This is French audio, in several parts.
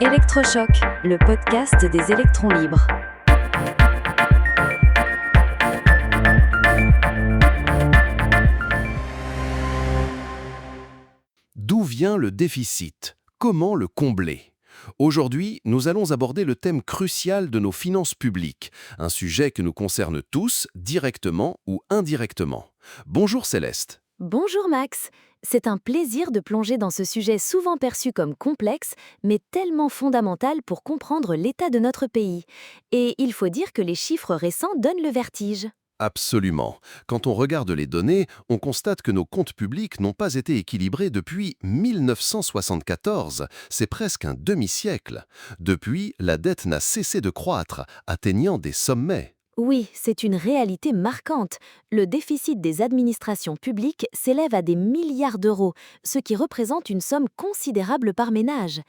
Électrochoc, le podcast des électrons libres. D'où vient le déficit? Comment le combler? Aujourd'hui, nous allons aborder le thème crucial de nos finances publiques, un sujet que nous concerne tous, directement ou indirectement. Bonjour Céleste. Bonjour Max, c'est un plaisir de plonger dans ce sujet souvent perçu comme complexe, mais tellement fondamental pour comprendre l'état de notre pays. Et il faut dire que les chiffres récents donnent le vertige. Absolument. Quand on regarde les données, on constate que nos comptes publics n'ont pas été équilibrés depuis 1974. C'est presque un demi-siècle. Depuis, la dette n'a cessé de croître, atteignant des sommets. Oui, c'est une réalité marquante. Le déficit des administrations publiques s'élève à des milliards d'euros, ce qui représente une somme considérable par ménage.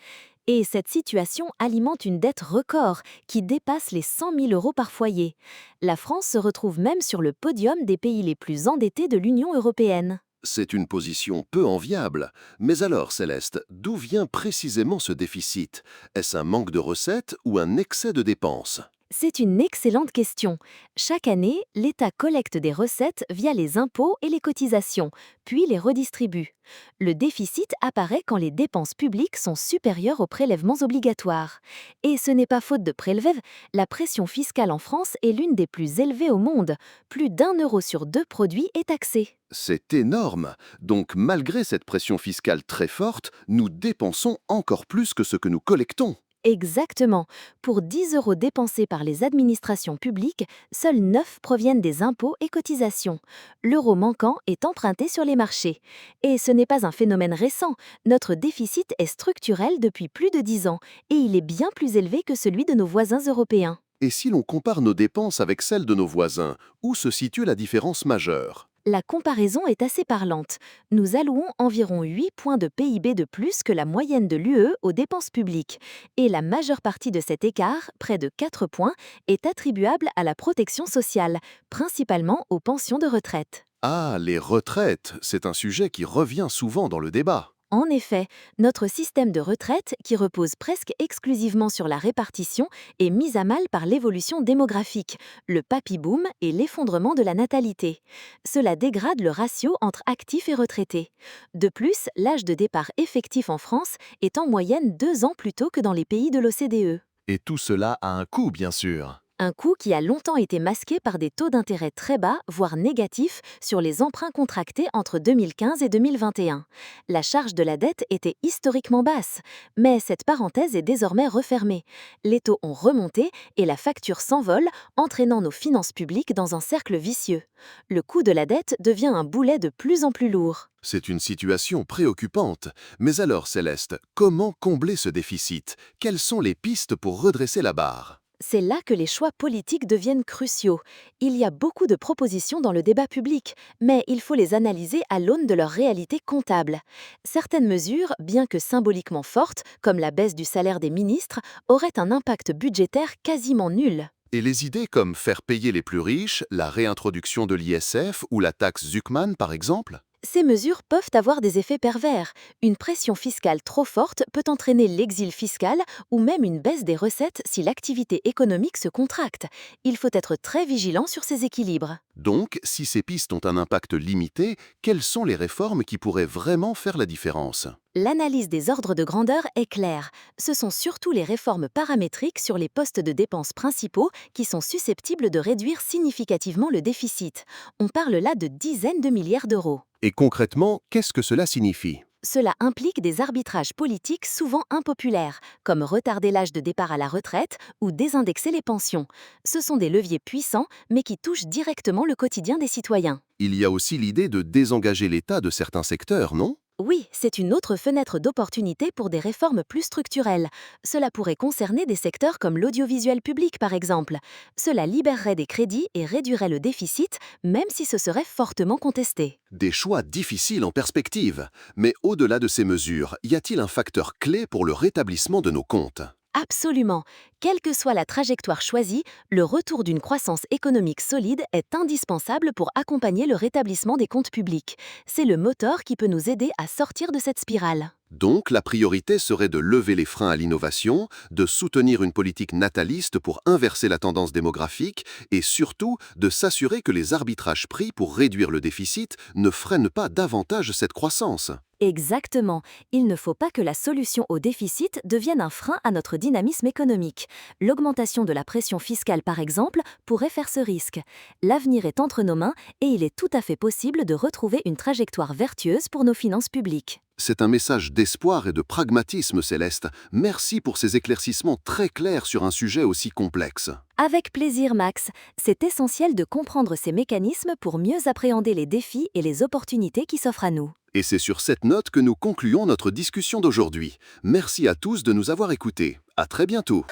Et cette situation alimente une dette record qui dépasse les 100 000 euros par foyer. La France se retrouve même sur le podium des pays les plus endettés de l'Union européenne. C'est une position peu enviable. Mais alors, Céleste, d'où vient précisément ce déficit? Est-ce un manque de recettes ou un excès de dépenses? C'est une excellente question. Chaque année, l'État collecte des recettes via les impôts et les cotisations, puis les redistribue. Le déficit apparaît quand les dépenses publiques sont supérieures aux prélèvements obligatoires. Et ce n'est pas faute de prélever, la pression fiscale en France est l'une des plus élevées au monde. Plus d'1 euro sur 2 produits est taxé. C'est énorme. Donc, malgré cette pression fiscale très forte, nous dépensons encore plus que ce que nous collectons. Exactement. Pour 10 euros dépensés par les administrations publiques, seuls 9 proviennent des impôts et cotisations. L'euro manquant est emprunté sur les marchés. Et ce n'est pas un phénomène récent. Notre déficit est structurel depuis plus de 10 ans et il est bien plus élevé que celui de nos voisins européens. Et si l'on compare nos dépenses avec celles de nos voisins, où se situe la différence majeure? La comparaison est assez parlante. Nous allouons environ 8 points de PIB de plus que la moyenne de l'UE aux dépenses publiques. Et la majeure partie de cet écart, près de 4 points, est attribuable à la protection sociale, principalement aux pensions de retraite. Ah, les retraites, c'est un sujet qui revient souvent dans le débat. En effet, notre système de retraite, qui repose presque exclusivement sur la répartition, est mis à mal par l'évolution démographique, le papy-boom et l'effondrement de la natalité. Cela dégrade le ratio entre actifs et retraités. De plus, l'âge de départ effectif en France est en moyenne 2 ans plus tôt que dans les pays de l'OCDE. Et tout cela a un coût, bien sûr. Un coût qui a longtemps été masqué par des taux d'intérêt très bas, voire négatifs, sur les emprunts contractés entre 2015 et 2021. La charge de la dette était historiquement basse, mais cette parenthèse est désormais refermée. Les taux ont remonté et la facture s'envole, entraînant nos finances publiques dans un cercle vicieux. Le coût de la dette devient un boulet de plus en plus lourd. C'est une situation préoccupante. Mais alors, Céleste, comment combler ce déficit? Quelles sont les pistes pour redresser la barre? C'est là que les choix politiques deviennent cruciaux. Il y a beaucoup de propositions dans le débat public, mais il faut les analyser à l'aune de leur réalité comptable. Certaines mesures, bien que symboliquement fortes, comme la baisse du salaire des ministres, auraient un impact budgétaire quasiment nul. Et les idées comme faire payer les plus riches, la réintroduction de l'ISF ou la taxe Zuckman, par exemple? Ces mesures peuvent avoir des effets pervers. Une pression fiscale trop forte peut entraîner l'exil fiscal ou même une baisse des recettes si l'activité économique se contracte. Il faut être très vigilant sur ces équilibres. Donc, si ces pistes ont un impact limité, quelles sont les réformes qui pourraient vraiment faire la différence? L'analyse des ordres de grandeur est claire. Ce sont surtout les réformes paramétriques sur les postes de dépenses principaux qui sont susceptibles de réduire significativement le déficit. On parle là de dizaines de milliards d'euros. Et concrètement, qu'est-ce que cela signifie? Cela implique des arbitrages politiques souvent impopulaires, comme retarder l'âge de départ à la retraite ou désindexer les pensions. Ce sont des leviers puissants, mais qui touchent directement le quotidien des citoyens. Il y a aussi l'idée de désengager l'État de certains secteurs, non? Oui, c'est une autre fenêtre d'opportunité pour des réformes plus structurelles. Cela pourrait concerner des secteurs comme l'audiovisuel public, par exemple. Cela libérerait des crédits et réduirait le déficit, même si ce serait fortement contesté. Des choix difficiles en perspective. Mais au-delà de ces mesures, y a-t-il un facteur clé pour le rétablissement de nos comptes? Absolument. Quelle que soit la trajectoire choisie, le retour d'une croissance économique solide est indispensable pour accompagner le rétablissement des comptes publics. C'est le moteur qui peut nous aider à sortir de cette spirale. Donc, la priorité serait de lever les freins à l'innovation, de soutenir une politique nataliste pour inverser la tendance démographique et surtout de s'assurer que les arbitrages pris pour réduire le déficit ne freinent pas davantage cette croissance. Exactement. Il ne faut pas que la solution au déficit devienne un frein à notre dynamisme économique. L'augmentation de la pression fiscale, par exemple, pourrait faire ce risque. L'avenir est entre nos mains et il est tout à fait possible de retrouver une trajectoire vertueuse pour nos finances publiques. C'est un message d'espoir et de pragmatisme, Céleste. Merci pour ces éclaircissements très clairs sur un sujet aussi complexe. Avec plaisir, Max. C'est essentiel de comprendre ces mécanismes pour mieux appréhender les défis et les opportunités qui s'offrent à nous. Et c'est sur cette note que nous concluons notre discussion d'aujourd'hui. Merci à tous de nous avoir écoutés. À très bientôt.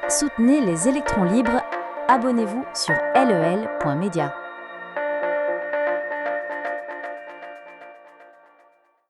Soutenez les électrons libres. Abonnez-vous sur lel.media.